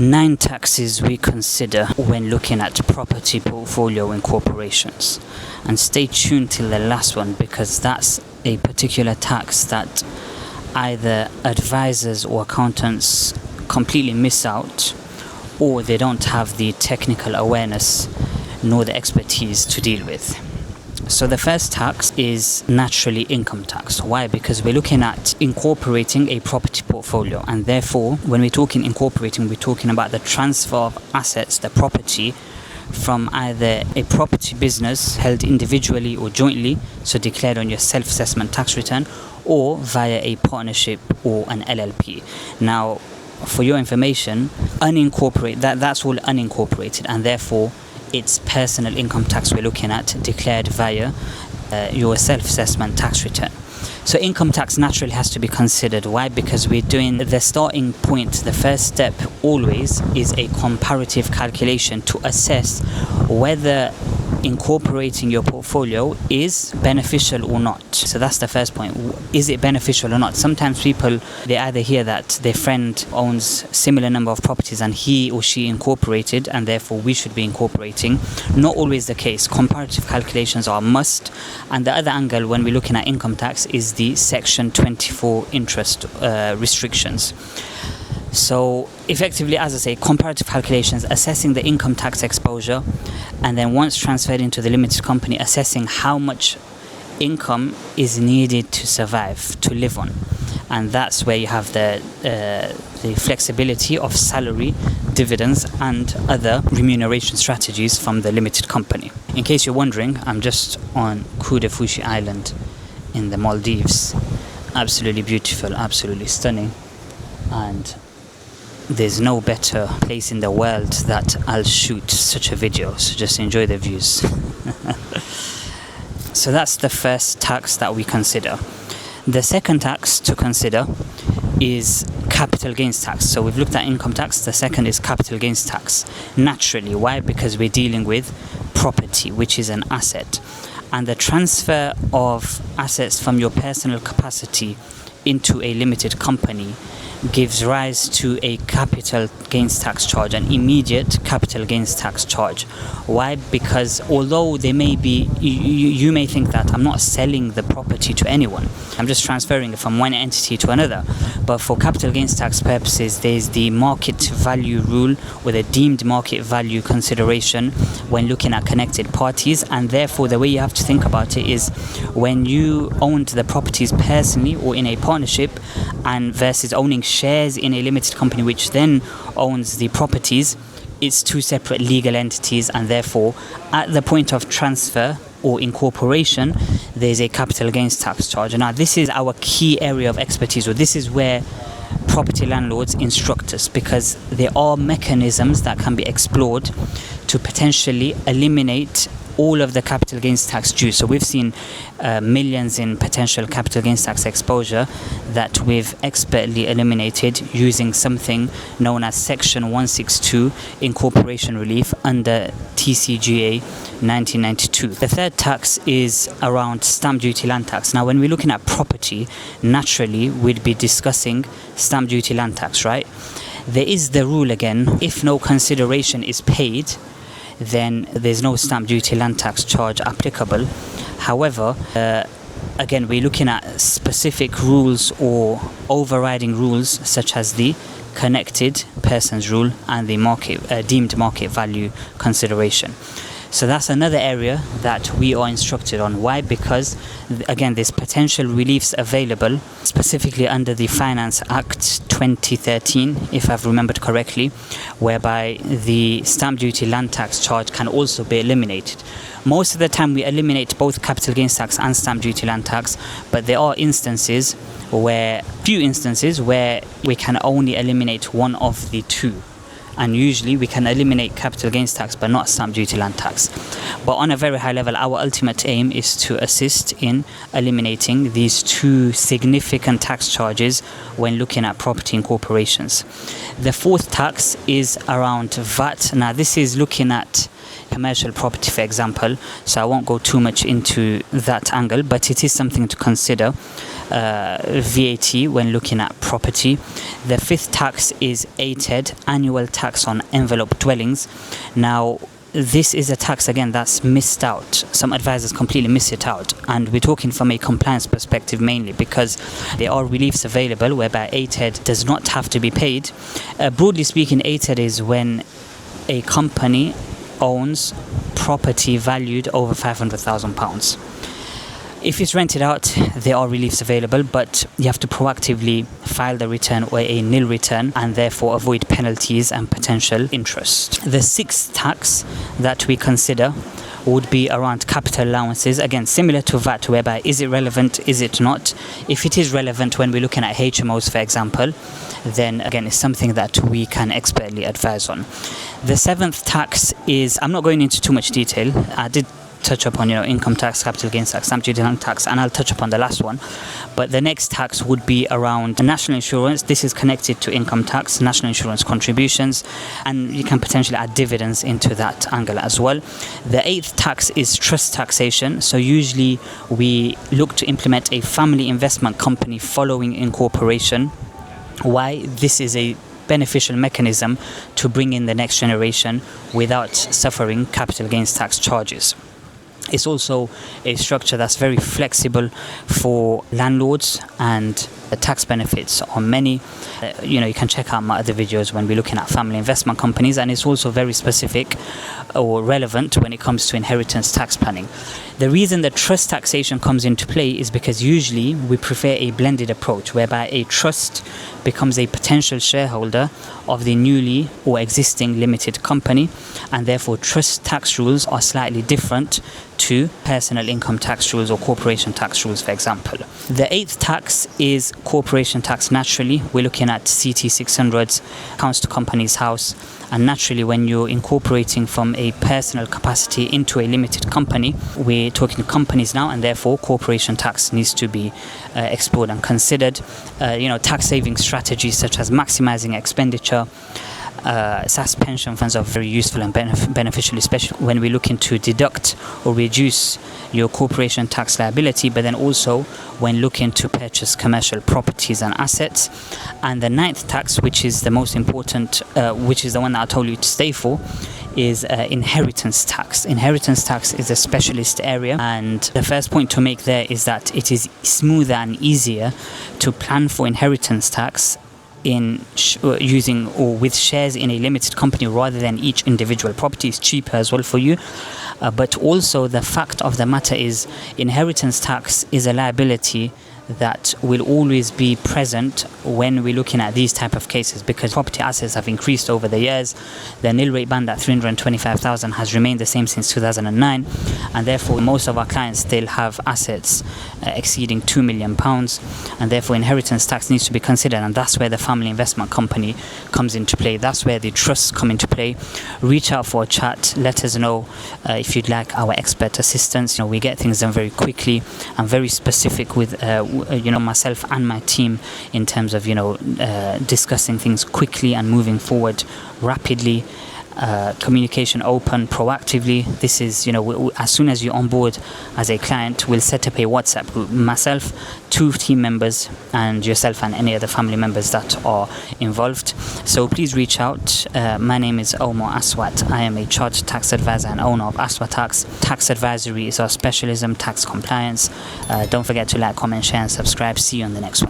9 taxes we consider when looking at property portfolio incorporations. And stay tuned till the last one, because that's a particular tax that either advisors or accountants completely miss out, or they don't have the technical awareness nor the expertise to deal with. So the first tax is naturally income tax. Why? Because we're looking at incorporating a property portfolio, and therefore when we're talking incorporating, we're talking about the transfer of assets, the property, from either a property business held individually or jointly, so declared on your self-assessment tax return, or via a partnership or an LLP. Now, for your information, that's all unincorporated, and therefore it's personal income tax we're looking at, declared via your self-assessment tax return. So income tax naturally has to be considered. Why? Because we're doing the starting point, the first step always is a comparative calculation to assess whether incorporating your portfolio is beneficial or not. So that's the first point. Is it beneficial or not? Sometimes people, they either hear that their friend owns similar number of properties and he or she incorporated, and therefore we should be incorporating. Not always the case. Comparative calculations are a must. And the other angle when we're looking at income tax is the Section 24 interest restrictions. So effectively, as I say, comparative calculations, assessing the income tax exposure, and then once transferred into the limited company, assessing how much income is needed to survive, to live on. And that's where you have the flexibility of salary, dividends and other remuneration strategies from the limited company. In case you're wondering, I'm just on Fushi Island in the Maldives. Absolutely beautiful, absolutely stunning. And there's no better place in the world that I'll shoot such a video, so just enjoy the views. So that's the first tax that we consider. The second tax to consider is capital gains tax. So we've looked at income tax, the second is capital gains tax. Naturally, why? Because we're dealing with property, which is an asset. And the transfer of assets from your personal capacity into a limited company gives rise to a capital gains tax charge, an immediate capital gains tax charge. Why? Because although they may be, you may think that I'm not selling the property to anyone, I'm just transferring it from one entity to another. But for capital gains tax purposes, there's the market value rule, or the deemed market value consideration when looking at connected parties. And therefore the way you have to think about it is when you owned the properties personally or in a partnership, and versus owning shares in a limited company which then owns the properties, it's two separate legal entities, and therefore at the point of transfer or incorporation there's a capital gains tax charge. Now this is our key area of expertise, or this is where property landlords instruct us, because there are mechanisms that can be explored to potentially eliminate all of the capital gains tax due. So we've seen millions in potential capital gains tax exposure that we've expertly eliminated using something known as Section 162 Incorporation Relief under TCGA 1992. The third tax is around stamp duty land tax. Now when we're looking at property, naturally we'd be discussing stamp duty land tax, right? There is the rule again, if no consideration is paid, then there's no stamp duty land tax charge applicable. However, again, we're looking at specific rules or overriding rules such as the connected persons rule and the deemed market value consideration. So that's another area that we are instructed on. Why? Because again, there's potential reliefs available specifically under the Finance Act 2013, if I've remembered correctly, whereby the stamp duty land tax charge can also be eliminated. Most of the time we eliminate both capital gains tax and stamp duty land tax, but there are few instances where we can only eliminate one of the two. And usually we can eliminate capital gains tax but not stamp duty land tax. But on a very high level, our ultimate aim is to assist in eliminating these two significant tax charges when looking at property incorporations. The fourth tax is around VAT. Now this is looking at commercial property, for example. So I won't go too much into that angle, but it is something to consider. VAT when looking at property. The fifth tax is ATED, annual tax on envelope dwellings. Now, this is a tax, again, that's missed out. Some advisors completely miss it out, and we're talking from a compliance perspective mainly, because there are reliefs available whereby ATED does not have to be paid. Broadly speaking, ATED is when a company owns property valued over £500,000. If it's rented out, there are reliefs available, but you have to proactively file the return or a nil return, and therefore avoid penalties and potential interest. The sixth tax that we consider would be around capital allowances. Again, similar to VAT, whereby is it relevant, is it not? If it is relevant when we're looking at HMOs, for example, then again, it's something that we can expertly advise on. The seventh tax is, I'm not going into too much detail. I did touch upon income tax, capital gains tax, stamp duty tax, and I'll touch upon the last one. But the next tax would be around national insurance. This is connected to income tax, national insurance contributions, and you can potentially add dividends into that angle as well. The eighth tax is trust taxation. So usually we look to implement a family investment company following incorporation. Why? This is a beneficial mechanism to bring in the next generation without suffering capital gains tax charges. It's also a structure that's very flexible for landlords, and the tax benefits are many. You can check out my other videos when we're looking at family investment companies, and it's also very specific or relevant when it comes to inheritance tax planning. The reason that trust taxation comes into play is because usually we prefer a blended approach, whereby a trust becomes a potential shareholder of the newly or existing limited company, and therefore trust tax rules are slightly different to personal income tax rules or corporation tax rules, for example. The eighth tax is corporation tax. Naturally, we're looking at CT 600s, accounts to companies house, and naturally when you're incorporating from a personal capacity into a limited company, we're talking companies now, and therefore corporation tax needs to be explored and considered. Tax saving strategies such as maximizing expenditure, SAS pension funds are very useful and beneficial, especially when we're looking to deduct or reduce your corporation tax liability, but then also when looking to purchase commercial properties and assets. And the ninth tax, which is the most important, which is the one that I told you to stay for, is inheritance tax. Inheritance tax is a specialist area, and the first point to make there is that it is smoother and easier to plan for inheritance tax in using or with shares in a limited company rather than each individual property. Is cheaper as well for you, but also the fact of the matter is inheritance tax is a liability that will always be present when we're looking at these type of cases, because property assets have increased over the years. The nil rate band at 325,000 has remained the same since 2009, and therefore most of our clients still have assets exceeding £2 million, and therefore inheritance tax needs to be considered, and that's where the family investment company comes into play. That's where the trusts come into play. Reach out for a chat, let us know if you'd like our expert assistance. We get things done very quickly and very specific with myself and my team in terms of discussing things quickly and moving forward rapidly. Communication open, proactively. This is as soon as you're on board as a client, we'll set up a WhatsApp group, myself, 2 team members, and yourself and any other family members that are involved. So please reach out. My name is Omar Aswat. I am a chartered tax advisor and owner of Aswat Tax. Tax advisory is our specialism, tax compliance. Don't forget to like, comment, share and subscribe. See you on the next one.